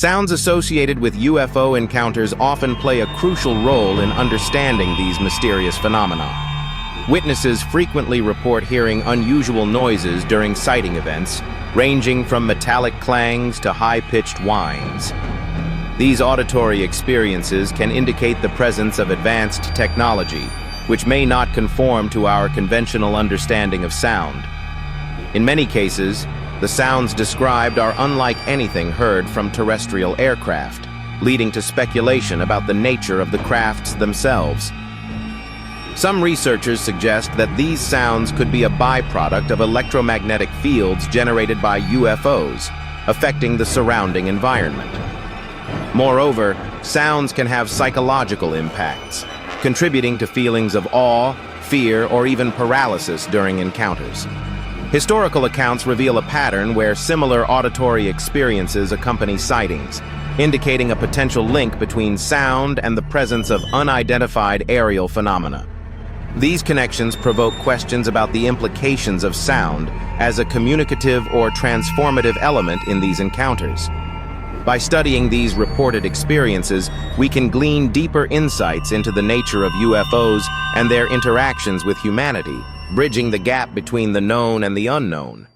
Sounds associated with UFO encounters often play a crucial role in understanding these mysterious phenomena. Witnesses frequently report hearing unusual noises during sighting events, ranging from metallic clangs to high-pitched whines. These auditory experiences can indicate the presence of advanced technology, which may not conform to our conventional understanding of sound. In many cases, the sounds described are unlike anything heard from terrestrial aircraft, leading to speculation about the nature of the crafts themselves. Some researchers suggest that these sounds could be a byproduct of electromagnetic fields generated by UFOs, affecting the surrounding environment. Moreover, sounds can have psychological impacts, contributing to feelings of awe, fear, or even paralysis during encounters. Historical accounts reveal a pattern where similar auditory experiences accompany sightings, indicating a potential link between sound and the presence of unidentified aerial phenomena. These connections provoke questions about the implications of sound as a communicative or transformative element in these encounters. By studying these reported experiences, we can glean deeper insights into the nature of UFOs and their interactions with humanity, bridging the gap between the known and the unknown.